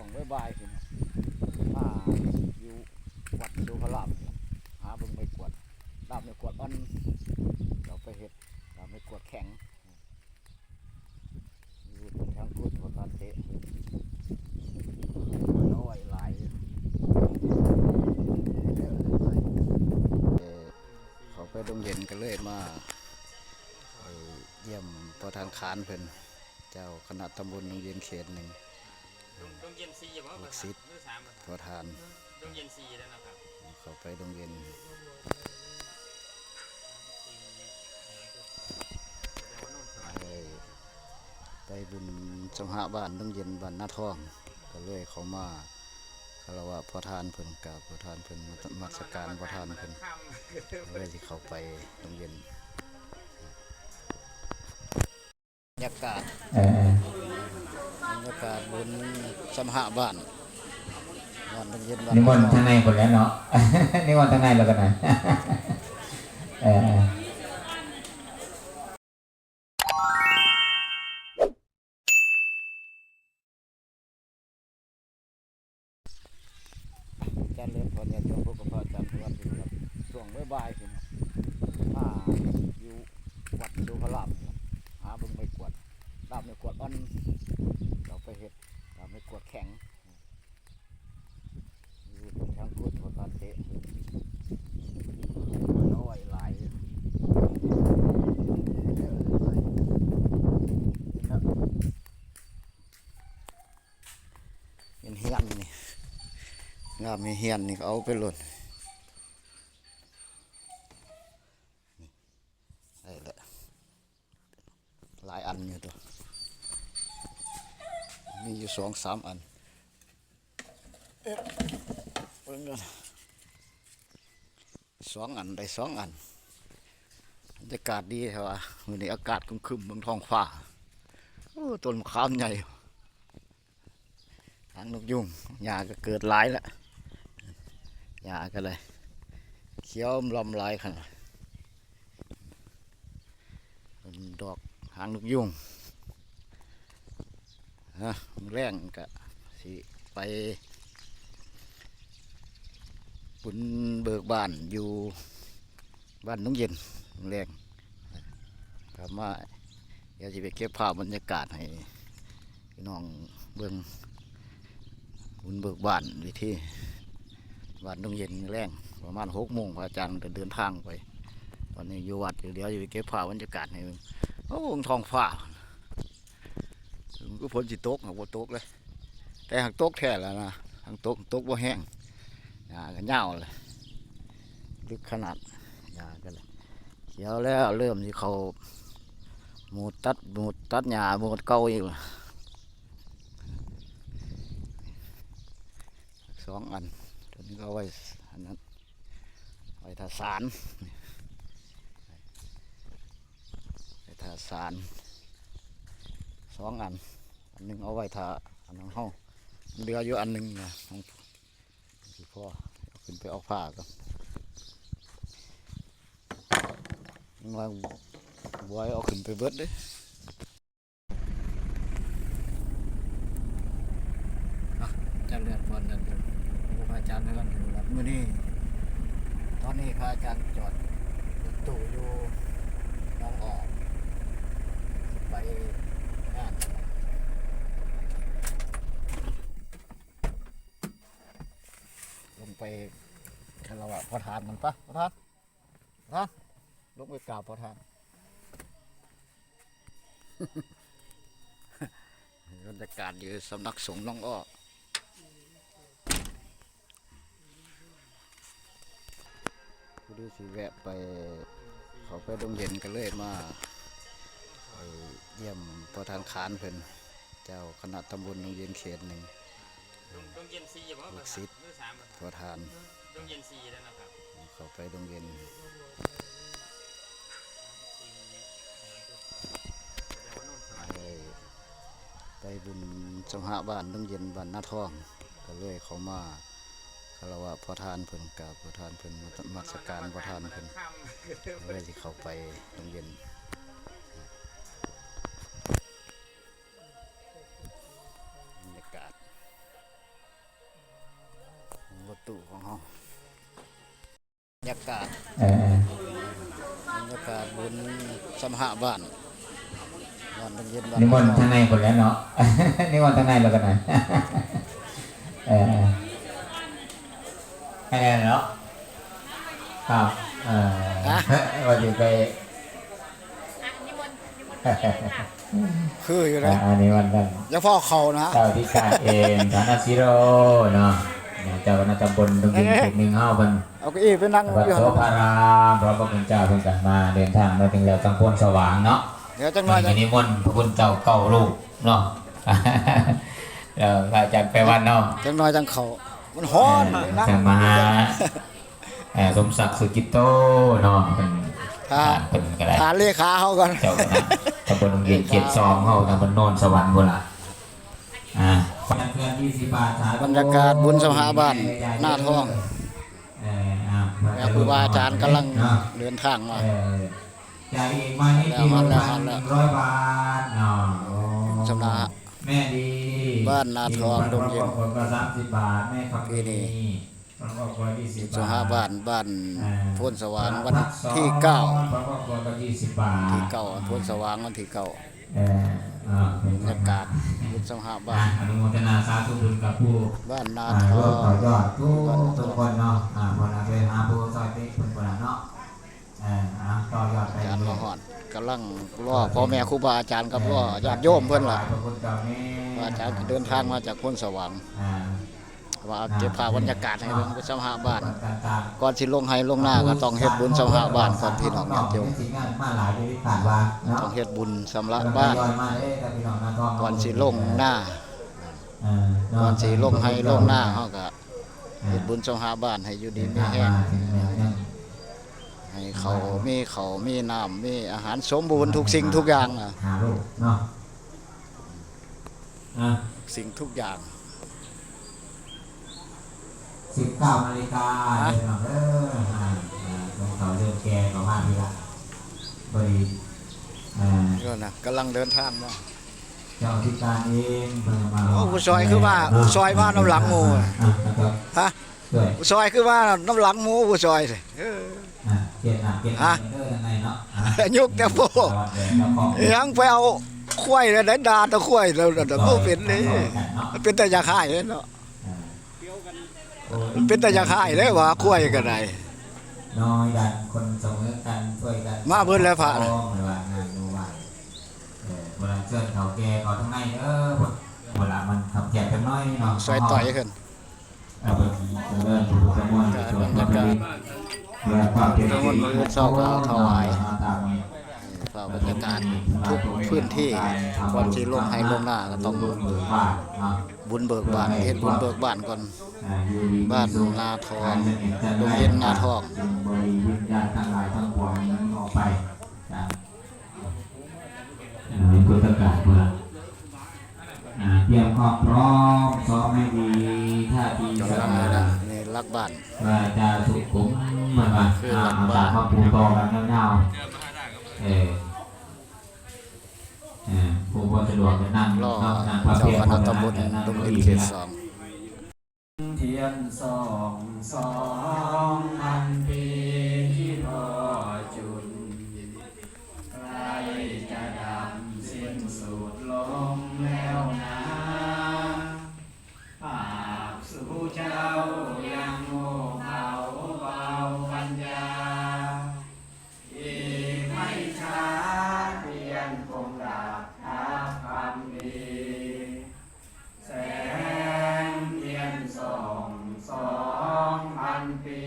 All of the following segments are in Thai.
งบ่ายๆขึ้นมาอยู่วัดสุพรรณหาเบิ่งไม่กวดดาบไม่กวดอ่อนเราไปเห็ดดาบไม่กวดแข็งอยู่บนทางพุทธการเตะน้อยหลายเขาไปดงเย็นกันเลยมาเยี่ยมประธานขานเพิ่นเจ้าคณะตำบลดงเย็นเขตหนึ่งดงเย็นซีว่าลูกศิษย์ประธานดงเย็นซีแล้วนะครับเขาไปดงเย็นไปบุญสมหะบ้านดงเย็นบ้านนาทองก็เลยเขามาคารวะประธานเพิ่นกับประธานเพิ่นมัสการประธานเพิ่นเลยที่เขาไปดงเย็นบรรยากาศบุญสมหะบ้านดงเย็นบ้านนิมนต์ทางในหมดแล้วเนาะนิมนต์ทางในแล้วกันนะอาจารย์เลื่อนพรญาติโยมพวกกับพระอาจารย์ทุกวันอยู่ครับช่วงบ่ายๆขึ้นมาอยู่วัดสุพรรณหาเบิ่งไม่กวดดาบไม่กวดอ่อนเราไปเห็ดดาบไม่กวดแข็งอยู่บนทางพุทธการเตะน้อยหลายเป็นเฮียนนี่งามมีเฮียนนี่เอาไปหล่นได้ละหลายอันอยู่ตัวมีอยู่2-3 อันเบิ่งกัน2 อันได้2 อันบรรยากาศดีใช่ปะวันนี้อากาศครึมๆบนท้องฟ้าต้นมะขามใหญ่ทางนกยุงหญ้าก็เกิดหลายแล้วหญ้าก็เลยเขียวลำลายขนาดดอกหางนกยุงแรงก็สิไปบุญเบิกบ้านอยู่บ้านน้องเย็นแรงกลับมาเดี๋ยวจะไปเก็บภาพบรรยากาศให้พี่น้องเบิ่งบุญเบิกบ้านวิธีบ้านน้องเย็นแรงประมาณ6 โมงพระอาจารย์จะเดินทางไปตอนนี้อยู่วัดเดี๋ยวจะไปเก็บภาพบรรยากาศให้เบิ่งโอ้ท้องฟ้าก็ฝนสิตกหากบ่ตกเลยแต่หากตกแท้แล้วนะหากตกบ่แห้งหญ้าก็เหย้าเลยลึกขนาดหญ้าก็เลยเขียวแล้วเริ่มที่เขาหมูตัดหญ้าหมูเก่าอีก2 อันตัวนี้ก็เอาไว้อันนั้นไว้ทาสารไว้ทาสาร2 อันหนึ่งเอาไว้ทาอันนั้นห้องเรืออยู่อันหนึ่งนะของพี่พ่อเอาขึ้นไปเอาผ้าก็มาไว้เอาขึ้นไปเบิดเลยอาจารย์เลือดบอลนั่นเป็นพระอาจารย์เลื่อนอยู่แล้วมื้อนี้ตอนนี้พระอาจารย์จอดตู้อยู่น้องออกไปงานลงไปคารวะประธานมันปะประธานลงไปกราบประธานบรรยากาศอยู่สำนักสงฆ์น้องอ้อผู้ดูสิแวะไปเขาไปดงเย็นกันเลยมาเยี่ยมประธานขานเพิ่นเจ้าคณะตำบลดงเย็นเขตหนึ่งดงเย็นซีว่าลูกศิษย์ประธานดงเย็นซีแล้วนะครับเขาไปดงเย็นไปบุญสมหะบ้านดงเย็นบ้านนาทองก็เลยเขามาคารวะประธานเพิ่นกับประธานเพิ่นมัสการประธานเพิ่นเลยที่เขาไปดงเย็นบรรยากาศ รยากาศ เออบ รรยากาศบนสมหะบ้านดงเย็นบ้าน นิมนต์ทางในคนแล้วเนาะ นิมนต์ทางในแล้วกันนะ เออแค่นั้นเนาะครับวันนี้ไป คืออยู่นะ อันนี้วันกัน ยังพ่อเขานะ เจ้าที่การเองฐานะซิโร่เนาะเจ้าคณะตำบลตรงยินถูกหนึ่งห้าวัน เอาเก้าอี้ไปนั่ง วัด อยู่ โส หั่น ภารามพระพุทธเจ้าเพิ่งกันมาเดินทางมาถึงแล้วทางพ้นสว่างเนาะ เดี๋ยวจังหน่อย วันนี้มนต์พระคุณเจ้าเก้าลูกเนาะ แล้วพระอาจารย์ไปวันเนาะ จังหน่อยจังเขามันฮ้อนนั่ง จะมาสมศักดิ์สุกิตโตเนาะเป็น ถ้า เป็นก็ได้ ฐานเลขาเขาก่อน เจ้าคณะตำบลโรงเรียนเขตซองเฮาตำบลโนนสวรรค์พุ่นล่ะเพื่อน20 บาท บรรยากาศบุญสมหาบ้านหน้าท้องแม่ครูบาอาจารย์กำลังเดินทางมา จ่ายเองมาให้ที่1,100 บาทเนาะ สำนัก แม่ดี บ้านนาทองดงเย็น คนก็30 บาทแม่ครับ ปีนี้ คนก็คน20 สม บาท หาบ้านพ้นสว่างวันที่ คนก็คนก็20 บาท 9ที่9พ้นสว่างวันที่9 บรร บรรยากาศบุญสมหาบ้าน อนุโมทนาสาธุบุญกับผู้ บ้านนาท ร่ อ วมต่อง ยอดทุกคนเนาะวันนั้นไปหาผู้ซอยเป๊กคนคนนั้นเนาะต่อยอดไป อาจารย์ละหอนกำลังรอพ่อแม่ครูบาอาจารย์กับรอญาติโยมเพิ่นล่ะ พระคุณเจ้าแม่ ว่าอาจารย์เดินทางมาจากพ้นสว่างว่าเก็บภาพบรรยากาศให้เบิ่งบุญสมหาบ้าน ก่อนสิลงให้ลงหน้าก็ต้องเฮ็ดบุญสมหาบ้านก่อนพี่น้องญาติโยม มาหลายปีผ่านมาเนาะ ต้องเฮ็ดบุญสำหรับบ้านก่อนสิลงหน้าก่อนสิลงให้ลงหน้าเฮาก็เฮ็ดบุญสมหาบ้านให้อยู่ดีมีแรงให้เขามีน้ำมีอาหารสมบูรณ์ทุกสิ่งทุกอย่างน่ะ หาลูกเนาะ สิ่งทุกอย่าง 19 นาฬิกาตรงเขาเริ่มแก่ประมาณนี้ละพอดีก็นะกำลังเดินทางมา เจ้าที่การเองเพิ่งมา โอ้ผู้ซอยคือว่าผู้ซอยมาน้ำหลังหมู่ฮะ ด้วย ผู้ซอยคือว่าน้ำหลังหมู่ผู้ซอยสิเกียรติยังไงเนาะ ยุกแต่โพยังไปเอาควายแล้วได้ดาตะควายแล้วแต่บ่เป็นนี่มันเป็นแต่ยาค่ายเนาะมันเป็นแต่ยาค่ายเด้ว่าควายก็ได้ น้อยกันคนเสมอกันช่วยกัน มาเบิ่นแล้วพระ ว่างานดูว่าเวลาเชิญเขาแก่เขาทั้งในเวลามันทำแก่กันน้อยเนาะ ซอยต่อยขึ้น เอาไปเริ่มถูกสมุนส่วนบรรยากาศเวลาความเพียร ทั้งหมดมื้อเช้าก็เอาถวาย ตามนี้ ฝากบรรยากาศทุกพื้นที่ก่อนสิลงให้ลงหน้าก็ต้อง เบิกบ้านเนาะ บุญเบิกบานเฮ็ดบุญเบิกบานก่อนบ้านนาทองโรงเรียนนาทอง บริวิญญาณทั้งหลายทั้งปวงนั้นออกไปนี่พุทธกาลเพื่อเตรียมความพร้อมซ้อมให้ดีท่าทีส กำลัง มา เลยนะนี่รักบ้าน ว่าจะสุขุมมันมาเอาตามมาปูตอกันเงาผู้บ่สะดวกจะนั่ง รอ นั่งพระ เจ้า เพียร คณะตำบลดงดินเขต 2 เทียน2,000 ปีที่รอจุดใกล้จะดับสิ้นสุดลงแล้วนะปากสู่เจ้ายังโง่เขาเบาปัญญาอีกไม่ช้าเทียนคงดับทับความดีแสงเทียน2,000 ปี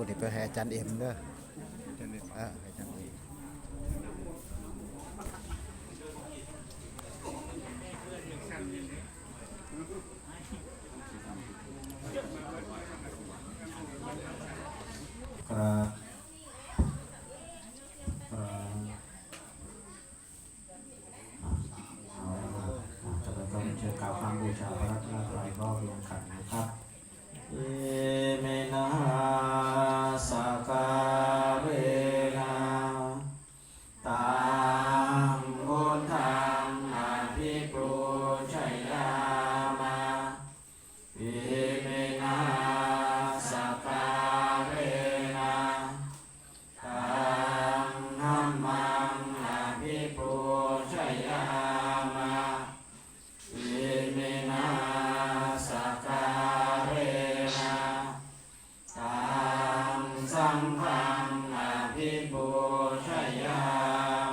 ตัวนี้ไปให้อาจารย์เอ็มเด้อให้อาจารย์เอ็ม ครับจะไปต้องเชิญกล่าวคำบูชาพระรัตนตรัยรอบเรียงขันนะครับเอเมนะสักการะตังพุทธังอภิปูชยามาเอเมนะสักการะตังธัมมังอภิปูชยามาเอเมนะสักการะตังสังฆังอภิปูชยา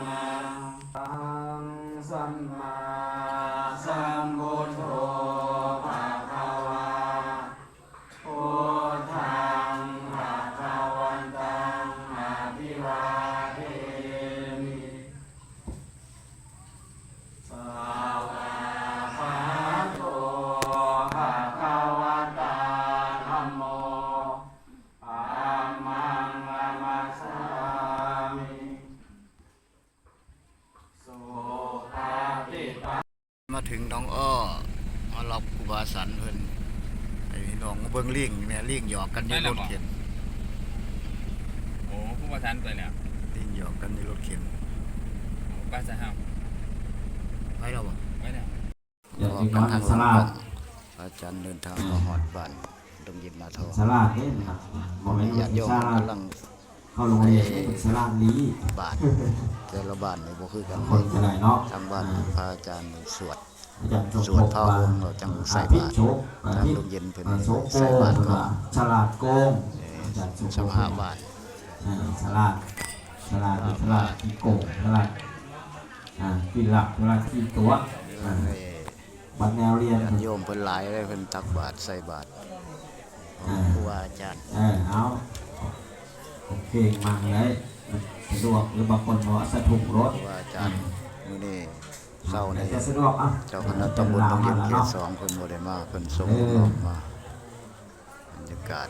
มาตังสัมมาสัมพุทโธภะคะวาพุทธังภะคะวันตังอภิวาเทมิสาวาคาโตภะคะวะตาธัมโมธัมมังนามัสสามิสุปฏิปัน มาถึงน้องอ้อมารับครูบาสันเพิ่นไอ้พี่น้องมาเบิ่งลิงแม่ลิงหยอกกันอยู่รถเข็น โอ้ผู้ประทานไปแล้ว ลิงหยอกกันอยู่รถเข็น ป้าจะห้าม ไปแล้วบ่ ไม่ได้ อย่า ออ ทิ้ ก ง กัน มัน ทาง ส ลง ลา บ้า ด นอาจารย์เดินทางมาฮอดบ้านดงยินนาทอง สลาดเด้นะครับบ่แม่น ญาติโยม สลาด กำลัง เข้าโรงเรียนเป็นสลาดลี บาทแต่ละบ้านนี่บ่คือกัน คนจะได้เนาะ ทางบ้านพระอาจารย์สวด อาจารย์จบ สวดพระวงศ์เราจังใส่บาตร โชค ทางโรงเรียนเพิ่น โชคโก ใส่บาตร ก็ ก่อน ฉลาดโกงอาจารย์สุ สภาบ้าน ฉลาดที่โกงฉลาดที่หลักฉลาดที่ตัวบัดแนวเรียน ญาติโยมเพิ่นหลายเลยเพิ่นตักบาตรใส่บาตรของครูอาจารย์ เอาโอเคมาเลยสะดวกหรือบางคนบอกสะทุกรถ ครูอาจารย์มื้อนี้เช้านี้ จะสะดวกอ่ะ เจ้าคณะตำบลดงเย็นเขต2เพิ่นบ่ได้มาเพิ่นส่งน้องมาบรรยากาศ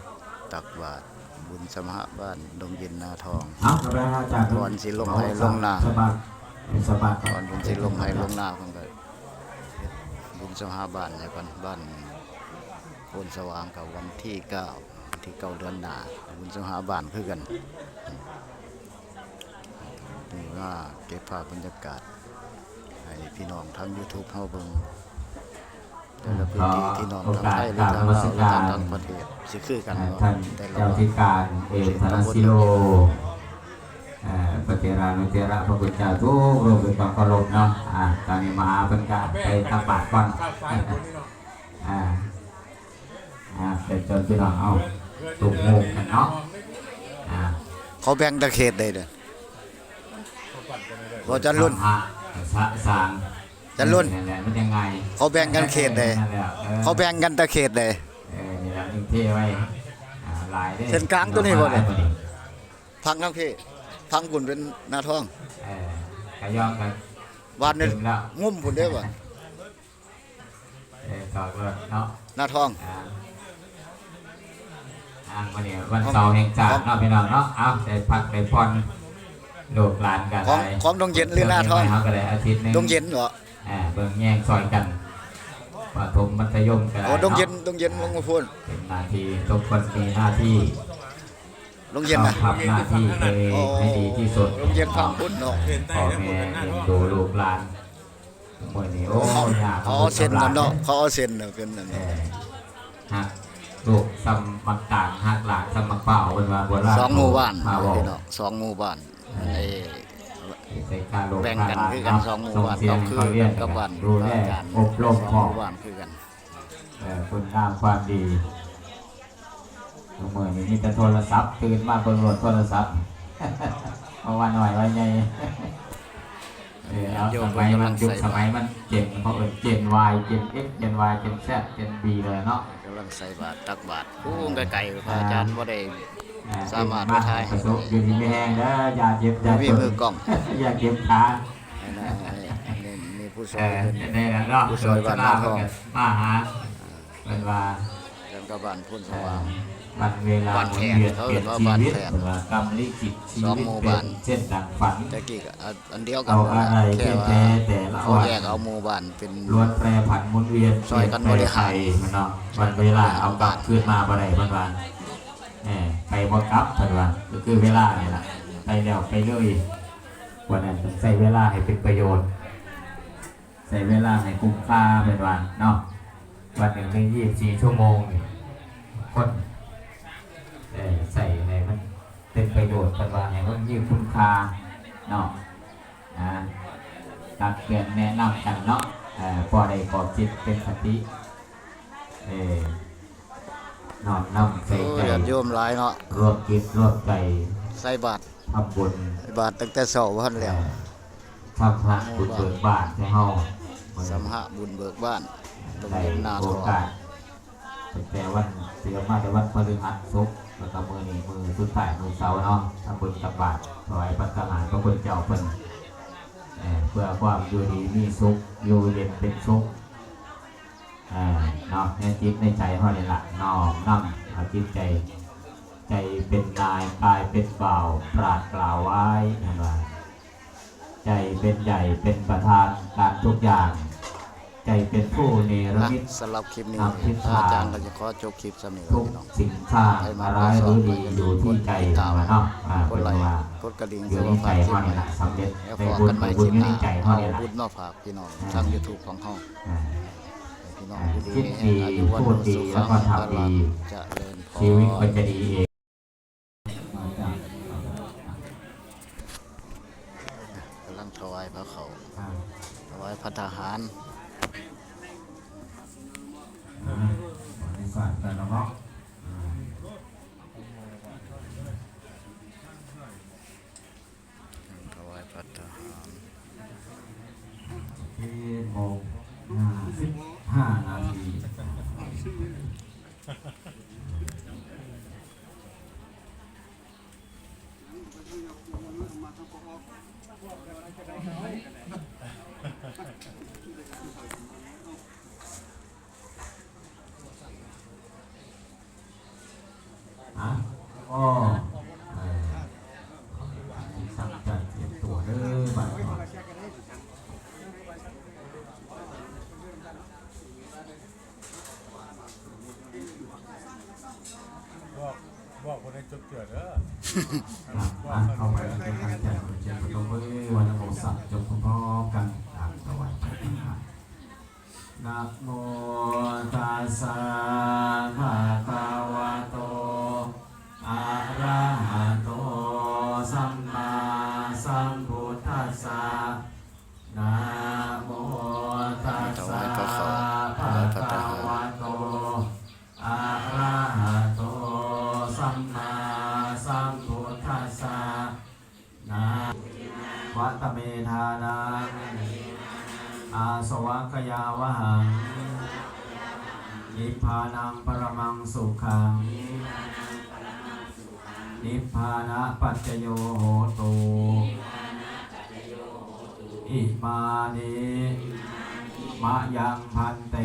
ตักบาตรบุญสมหบ้านดงเย็นนาทอง เอากระไรอาจารย์ ก่อนสิลงให้ลงนา สบายสบาย ก่อนเพิ่นสิลงให้ลงนาเพิ่นก็เฮ็ดบุญสมหบ้านให้ก่อนบ้านโพนสว่างกับวันที่9วันที่9เดือนหน้าบุญสมหบ้านคือกันนี่ว่าเก็บภาพบรรยากาศให้พี่น้องทาง YouTube เฮาเบิ่งแต่ละพื้นที่ที่น้องทางไทยหรือทางลาวหรือทางต่างประเทศสิคือกันบ่ ท่าน แต่ละ เจ้า บ้าน ธิการเอธนสิโลปฏิรานุเทระพระพุทธเจ้าทุกรูปเป็นความเคารพเนาะตอนนี้มาเป็นการไปตักบาตรก่อนเป็นจนพี่น้องเอาตุกโมกกันเนาะ เขาแบ่งตะเขตได้เด้อบ่จันรุ่น สาง จันรุ่น นั่นแหละมันยังไง เขาแบ่งกันเขตได้ นั่นแหละ เขาแบ่งกันตะเขตได้ นี่แหละยิ่งเท่ไว้หลายได้ เส้นกลางตัวนี้บ่เนี่ย พังทั้งพี่พังพุ่นเป็นหน้าท้อง กระยองกัน บ้านนี่ ถึงแล้ว งุ่มพุ่นเด้อบ่ ต่อเลยเนาะ หน้าท้อง วันนี้วันเสาร์แห่งชาติเนาะพี่น้องเนาะเอาได้พักได้ผ่อนลูกหลานกัน ของดงเย็นหรือหน้าท้อง เขาก็ได้อาทิตย์นึง ดงเย็นเหรอ เบิ่งแย่งซอยกันประถมมัธยมกัน โอ้ดงเย็นลงมาพุ่น เป็นหน้าที่ทุกคนมีหน้าที่ ดงเย็นนะ ทำหน้าที่ให้ดีที่สุด ดงเย็นพังพุ่นเนาะ พ่อแม่เลี้ยงดูลูกหลานมื้อนี้โอ้ยาก เขาเอาเส้นกันเนาะเขาเอาเส้นน่ะเป็นนั่น ฮะลูกซ้ำมักต่างหักหลานซ้ำมักเป่าเป็นว่าโบราณ สองหมู่บ้าน มาบอก พี่น้องสองหมู่บ้านไอ้ ใส่ค่าโลก แบ่งกัน ค่า คือกันสองหมู่บ้าน ส่งเสียง คือ เขาเรียน กับบ้าน ดูแล อาจารย์ อบรม สอง พ่อ หมู่บ้านคือกัน คุณงามความดีเมื่อนี้มีแต่โทรศัพท์ตื่นมาเปิดโหลดโทรศัพท์ เอาวันหน่อยไว้ไงเอาสมัยมันยุคสมัยมันเจนเพราะเอิญเจน Y เจน X เจน Y เจน Z เจน B เลยเนาะ กำลังใส่บาตรตักบาตรผู้ไกลๆพระอาจารย์บ่ได้ สามารถไปถ่าย ประสบอยู่ดีไม่แห้งแล้วอย่าเจ็บอย่า มี จน มือกล้อง อย่าเจ็บขา นี่ผู้ซอ เอย อ เพิ่น ในนั้นเนาะ ผู้ซอยบ้านนาทอง มาหาเป็นว่า กันกับบ้านพุ่นสว่าง วันเวลา บ้านแขก เปลี่ยน เขา เป เรี ลี่ ย ยน กว่า ชี บ้าน วิต แขก เป็นว่ากรรมลิขิตชี สอง วิต หมู่ เป็ บ้าน นเช่นดังฝัน ตะกี้ก็อันเดียวกัน เอาอะไร แค่ว่า แต่ละ เขา วัน แยกเอาหมู่บ้านเป็น ล้วนแปรผันหมุนเวียน ซอยกันบริหาร มันเนาะวันเวลาเอากลับขึ้นมาบ่ได้เพิ่นว่าไปบ่กลับเพิ่นว่าก็คือเวลานี่ล่ะไปแล้วไปเลยวันนั้นต้องใช้เวลาให้เป็นประโยชน์ใช้เวลาให้คุ้มค่าเพิ่นว่าเนาะวันหนึ่งมี24ชั่วโมงนี่คนใส่ให้มันเป็นประโยชน์เพิ่นว่าให้มันมีคุณค่าเนาะตักเตือนแนะนำกันเนาะพอได้กอบจิตเป็นสตินอนนำใส่ใจ ญาติโยมหลายเนาะ รวมจิตรวมใจ ใส่บาตร ทำบุญ ใส่บาตรตั้งแต่เช้าวันแล้ว ทำพระบุญเบิกบานให้เฮา สัมหะบุญเบิกบ้านตรง ได้ นี้นา โอ ทอง กาสตั้งแต่วันเสียมาแต่วันพฤหัสศุกร์แล้วก็มื้อนี้มื้อสุดท้ายมื้อเสาร์เนาะทำบุญตักบาตรถวายพระทหารพระพุทธเจ้าเพิ่นเพื่อความอยู่ดีมีสุขอยู่เย็นเป็นสุขเนาะในจิตในใจเฮานี่ล่ะน้อมนำเอาจิตใจใจเป็นนายกายเป็นบ่าวปราดกล่าวไว้นั่นว่าใจเป็นใหญ่เป็นประธานการทุกอย่างใจเป็นผู้เนรมิต สำหรับคลิปนี้ ครับคลิป อาจารย์ก็จะขอจบคลิปสำเนียง ทุก พี่น้อง สิ่งสร้างอะไรายหรือดีอยู่ที่ใจเนาะ ก เป็ ด น ไลค์ ว่าก ดกระดิ่ง อยู่ เพื่อ ที่ใจ ฝากคลิป เท่านี้ นี้ แหละสำเร็จ แล้ว ใน พอ บุญ กันใหม่ บุ ค ญ ลิป อยู่ หน้า ที่ใจเท่า เอา นี้แหละ บุญมาฝากพี่น้องทาง YouTube ของเฮาพี่น้อง คิด ดี ดี อายุวัน พูดดี สุข แล้วก็ทำดี จะเริญพร ชีวิตมันจะดีเอง กำลังถวายพระเขาถวายพระทหาร ในศาสตร์แต่ละเนาะ ถวายพระทหาร ที่โมง55 นาที ก็สั่งจัดเตรียมตัวเด้อบัดนี้บอกคนในจุดเกิดเด้อ เข้าไปเป็นการแจกเจียมตัวเมื่อวันโมสัตจบพร้อมกันตามถวายพระทหารนะโมตัสสะภะคะวะโตอะระหะโตสัมมาสัมพุทธัสสะนะโมตัสสะภะคะวะโตอะระหะโตสัมมาสัมพุทธัสสะนะวัตเมธานังอาสวะกยาวหังนิพพานังปรมังสุขังนิพพานะปัจจโยโหตุอิมานิมะยังพันเต